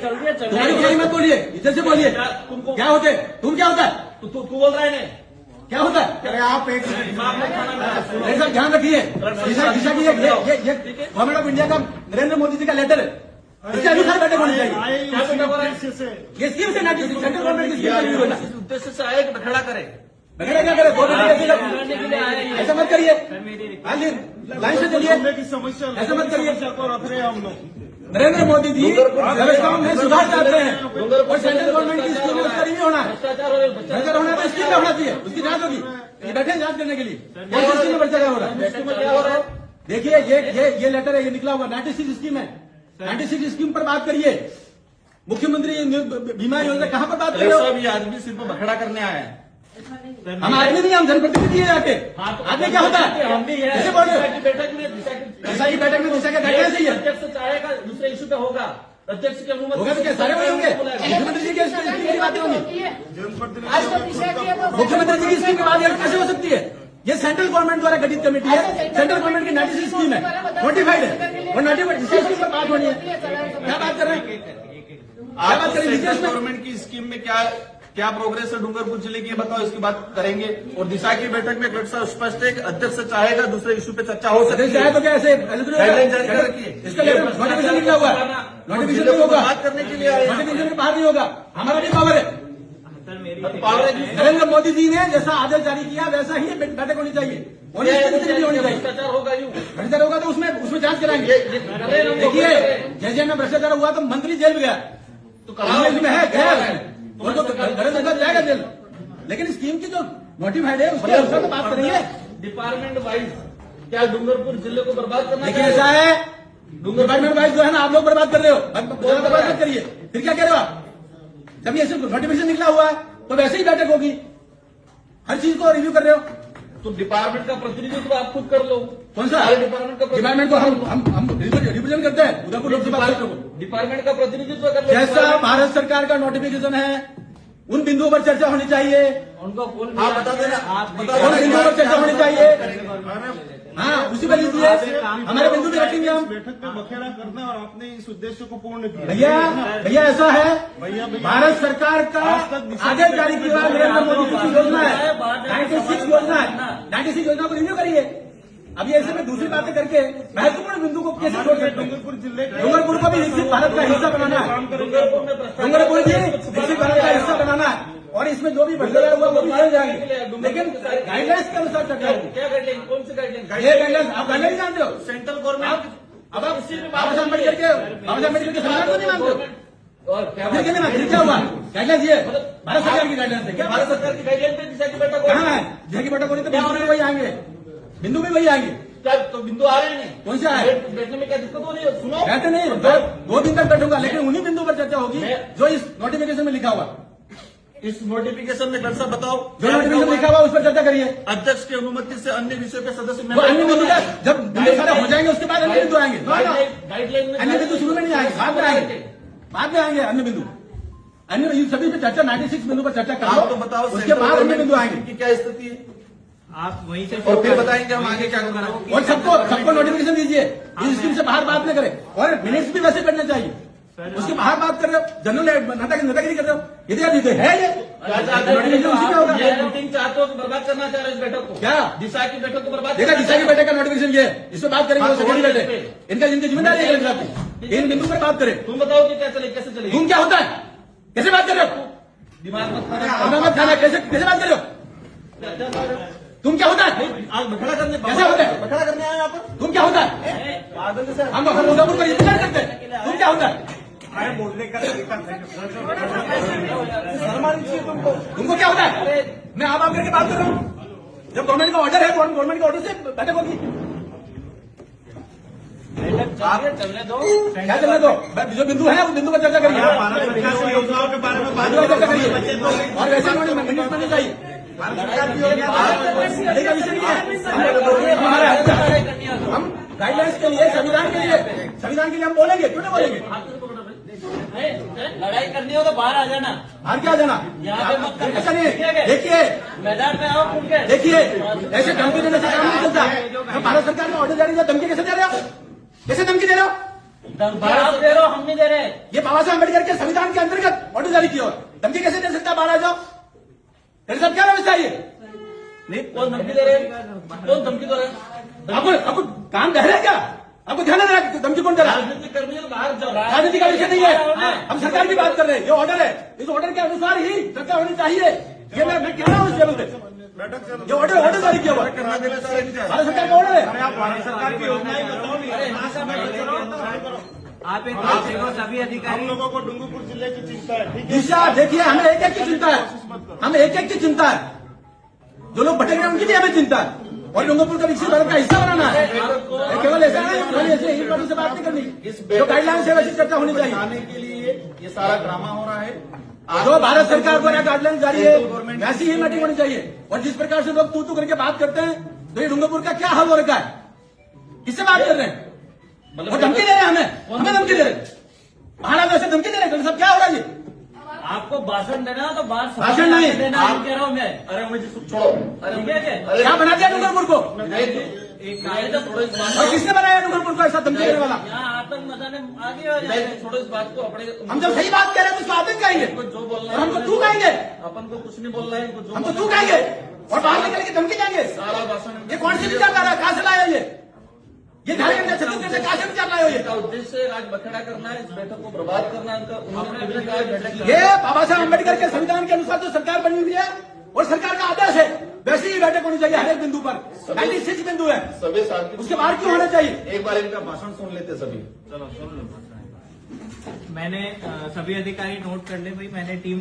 तुम्हारी मत बोलिए, इधर से बोलिए। क्या होते तुम, क्या होता है तू बोल रहा है क्या होता है? अरे आप एक ऐसा ध्यान रखिए, दिशा की ये गवर्नमेंट ऑफ इंडिया का नरेंद्र मोदी जी का लेटर है, इसके अनुसार बैठक होनी चाहिए। ये स्कीम से सेंट्रल गवर्नमेंट की स्कीम इस उद्देश्य से आए कि खड़ा करे। बगैर क्या करे, ऐसा मत करिए, लाइन से चलिए, की समस्या ऐसा मत करिए। को रख रहे हैं हम लोग। नरेंद्र मोदी जी व्यवस्थाओं में सुधार चाहते हैं और सेंट्रल गवर्नमेंट की स्कीम में उसका नहीं होना है। बेहतर होना तो स्कीम में होना चाहिए, उसकी जांच होगी। ये बैठे जांच करने के लिए कौन सी स्कीम में भ्रष्टाचार हो रहा है? देखिए ये लेटर है, ये निकला हुआ 96 स्कीम है। 96 स्कीम पर बात करिए। मुख्यमंत्री बीमा योजना कहाँ पर बात कर रहे हो? ये आदमी सिर्फ बखड़ा करने आया है। हम आदमी नहीं, हम जनप्रतिनिधि है जाके। आदमी क्या होता है? हम भी है। कैसे बोल रहे हो? दिशा की बैठक में दिशा का गाइडलाइन चाहिए अध्यक्ष चाहेगा दूसरे इशू पे होगा, अध्यक्ष की अनुमति होगा तो क्या सारे वही होंगे? मुख्यमंत्री जी की स्कीम की बातें होंगी, मुख्यमंत्री जी की स्कीम की बात कैसे हो सकती है? ये सेंट्रल गवर्नमेंट द्वारा गठित कमेटी है, सेंट्र गवर्नमेंट की 96 स्कीम है, नोटिफाइड है और नोटिफाइड इसी स्कीम पर बात होनी है। क्या बात कर रहे हैं? आप सेंट्रल गवर्नमेंट की स्कीम में क्या प्रोग्रेस है डूंगरपुर जिले की, बताओ, इसकी बात करेंगे। और दिशा की बैठक में कलेक्टर स्पष्ट है कि अध्यक्ष चाहेगा दूसरे इशू पे चर्चा हो सकती है। तो क्या ऐसे इसका नोटिफिकेशन निकला हुआ है, नोटिफिकेशन नहीं होगा, बात करने के लिए आए हैं। नोटिफिकेशन के बाहर नहीं होगा, हमारा भी पावर है। नरेंद्र मोदी जी ने जैसा आदेश जारी किया वैसा ही बैठक होनी चाहिए, होनी चाहिए। भ्रष्टाचार होगा यूँ भ्रष्टाचार होगा तो उसमें जांच कराएंगे। देखिए जैसे में भ्रष्टाचार हुआ तो मंत्री जेल में गया, तो में है गया और तो घर जाएगा जेल। लेकिन स्कीम की जो नोटिफाइड है उसके अनुसार तो बात करेंगे। डिपार्टमेंट वाइज क्या डूंगरपुर जिले को बर्बाद करना? लेकिन ऐसा है डिपार्टमेंट वाइज जो है ना, आप लोग बर्बाद कर रहे हो, बर्बाद मत करिए। फिर क्या कह रहे हो आप? जब ये नोटिफिकेशन निकला हुआ है तो वैसे ही बैठक होगी, हर चीज को रिव्यू कर रहे हो। तो डिपार्टमेंट का प्रतिनिधित्व आप खुद कर लो। कौन सा डिपार्टमेंट को हम रिप्रेजेंट करते हैं उदयपुर लोकसभा क्षेत्र को। डिपार्टमेंट का प्रतिनिधित्व कर लो। जैसा भारत सरकार का नोटिफिकेशन है उन बिंदुओं पर चर्चा होनी चाहिए, उनको आप बता देना, उन बिंदुओं पर चर्चा होनी चाहिए। हाँ उसी पर लीजिए, हमारे बिंदु भी रखेंगे हम। बैठक में बखेड़ा करना और आपने इस उद्देश्य को पूर्ण किया। भैया ऐसा है, भारत सरकार का आदेश जारी किया नरेंद्र मोदी जी की योजना है, 96 योजना है, 96 योजना को रिव्यू करिए। अभी ऐसे में दूसरी बातें करके महत्वपूर्ण बिंदु को कैसे छोड़ सकते हैं? डूंगरपुर जिले डूंगरपुर को भी विकसित भारत का हिस्सा बनाना है, डूंगरपुर भी विकसित भारत का हिस्सा बनाना है और इसमें जो भी भ्रष्टाचार हुआ वो भी जान जाएंगे, लेकिन गाइडलाइंस के अनुसार चर्चा होगी। क्या गाइडलाइन, कौन सी गाइडलाइन? ये गाइडलाइंस आप गाइडलाइन जानते हो? सेंट्रल गवर्नमेंट अब आप बाबा साहब अम्बेडकर के संविधान को नहीं मानते हो? और क्या फिर क्या हुआ? गाइडलाइंस ये भारत सरकार की गाइडलाइंस है। क्या भारत सरकार की गाइडलाइन पे दिशा की बैठक कहाँ है? दिशा की बैठक होनी तो बिंदु भी वही आएंगे, बिंदु भी वही आएंगे। क्या तो बिंदु आ रहे हैं? कौन सा है? बैठने में क्या दिक्कत हो रही है? सुनो, बैठे नहीं, 2 दिन तक बैठूंगा, लेकिन उन्हीं बिंदु पर चर्चा होगी जो इस नोटिफिकेशन में लिखा हुआ। इस नोटिफिकेशन में कल बताओ जो नोटिफिकेशन लिखा हुआ उस पर चर्चा करिए। अध्यक्ष की अनुमति से अन्य विषयों के सदस्य वो अन्य बिंदु जब बिंदु सारे हो जाएंगे उसके बाद अन्य बिंदु आएंगे। गाइडलाइन में अन्य बिंदु शुरू में नहीं आएंगे, बाद में आएंगे, बाद में आएंगे अन्य बिंदु। अन्य सभी पे चर्चा 96 बिंदु पर चर्चा आप तो बताओ उसके बाद अन्य बिंदु आएंगे की क्या स्थिति है, आप वहीं से और फिर बताएंगे हम आगे क्या करना है। और सबको नोटिफिकेशन दीजिए, इस स्कीम से बाहर बात न करें और मिनट्स भी वैसे करने चाहिए। उसके बाहर बात कर रहे हो, जनरल नेतागिरी कर रहे हो, ये तो यार है ये नोटिफिकेशन उसी में होगा। ये मीटिंग चाहते हो तो बर्बाद करना चाह रहे हो इस बैठक को? क्या दिशा की बैठक को बर्बाद? देखा दिशा की बैठक का नोटिफिकेशन ये, इस पर बात करेंगे, वो सेकेंडरी बैठक इनका जिनकी जिम्मेदारी है, इन बिंदु पर बात करें। तुम बताओ कि क्या चले, कैसे चलेगी? तुम क्या होता है? कैसे बात कर रहे हो? दिमाग मत खाना कैसे बात कर रहे हो? तुम क्या होता है? आज बखड़ा करने कैसे होता है? बखड़ा करने आए यहाँ पर? तुम क्या होता है? हम उदयपुर का इंतजार करते हैं, तुम क्या होता है? बोलने का तुमको क्या होता है? मैं आप करके बात कर रहा हूँ। जब गवर्नमेंट का ऑर्डर है, गवर्नमेंट के ऑर्डर से बैठक होगी। चलने दो, क्या चलने दो? जो बिंदु है उस बिंदु पर चर्चा करिए, भारत सरकार की योजनाओं के बारे में बात चर्चा करिए और वैसे मिनट में चाहिए। भारत सरकार की योजना का विषय नहीं है, हमारा हम गाइडलाइंस के लिए, संविधान के लिए हम बोलेंगे, क्यों नहीं बोलेंगे? लड़ाई करनी हो तो बाहर आ जाना, बाहर क्या जाना? यहाँ पे मत करना। ऐसा नहीं, देखिए मैदान में आओ खुल के। देखिए ऐसे धमकी देने से काम नहीं चलता। भारत सरकार ने ऑर्डर जारी किया, धमकी कैसे दे रहे हो? कैसे धमकी दे रहे हो? आप दे रहे हो, हम नहीं दे रहे। ये बाबा साहब अम्बेडकर के संविधान के अंतर्गत ऑर्डर जारी किया है। धमकी कैसे दे सकता है बाहर आ जाओ? तेरे साहब क्या व्यवस्था है ये? नहीं, कौन धमकी दे रहे हैं? कौन धमकी दे रहे हैं? आपको काम बह रहा है क्या? आपको ध्यान दे रहा है धमकी कौन दे रहा है? राजनीति करनी है तो बाहर जाओ। राजनीति का विषय नहीं है, हम सरकार की बात कर रहे हैं। ये ऑर्डर है, इस ऑर्डर के अनुसार ही चर्चा होनी चाहिए। ये मैं कह रहा हूँ इस टेबल पे ये ऑर्डर जारी किया हुआ है। भारत सरकार का ऑर्डर है। आप भारत सरकार की योजना ही बताओ नहीं। आप एक सभी हम अधिकारी लोगों को डूंगरपुर जिले की चिंता है, ठीक है? दिशा देखिए, हमें एक एक की चिंता है, हमें एक एक की चिंता है। जो लोग भटक रहे हैं उनकी भी हमें चिंता है, और डूंगरपुर का विकसित भारत का हिस्सा बनाना है। केवल ऐसा नहीं, खाली ऐसे ही पार्टी से बात नहीं करनी। जो गाइडलाइन है वैसी चर्चा होनी चाहिए। बताने के लिए ये सारा ड्रामा हो रहा है। जो भारत सरकार द्वारा गाइडलाइन जारी है वैसी ही मीटिंग होनी चाहिए। और जिस प्रकार से लोग तू करके बात करते हैं, तो ये डूंगरपुर का क्या हाल हो रखा है? किससे बात कर रहे हैं? और धमकी दे रहे हैं, हमें धमकी दे रहे हैं। महाराज ऐसे धमकी दे रहे हैं, सब क्या हो रहा है ये? आपको भाषण देना तो बाहर भाषण नहीं, देना आप- कह रहा हूँ मैं। अरे मुझे छोड़ो। अरे ठीक है क्या? क्या बना दिया डूंगरपुर को? एक थोड़ा इस बात और किसने बनाया डूंगरपुर को ऐसा धमकी देने वाला? यहाँ आतंक मचाने आगे हो जाए। छोड़ो इस बात को। अपने हम जब सही बात कह रहे हैं तो उसको आतंक कहेंगे, जो बोलना और है हमको तू कहेंगे, अपन को कुछ नहीं बोलना है। इनको जो हमको तू बोलना है, कहेंगे और बाहर निकल के धमकी देंगे। सारा भाषण ये कौन सी विचारधारा है? कहां से लाया ये झारखंड में छत्तीसगढ़ से कहां से विचार लाया ये? का उद्देश्य आज बखेड़ा करना है, इस बैठक को बर्बाद करना है। उन्होंने भी कहा बैठक ये बाबा साहब अम्बेडकर के संविधान के अनुसार जो सरकार बनी हुई है और सरकार का आदेश है, वैसी ही बैठक होनी चाहिए हर एक बिंदु पर। 96 बिंदु है, सभी साथी उसके बाहर क्यों होना चाहिए? एक बार इनका भाषण सुन लेते सभी। मैंने सभी अधिकारी नोट कर ले भाई। मैंने टीम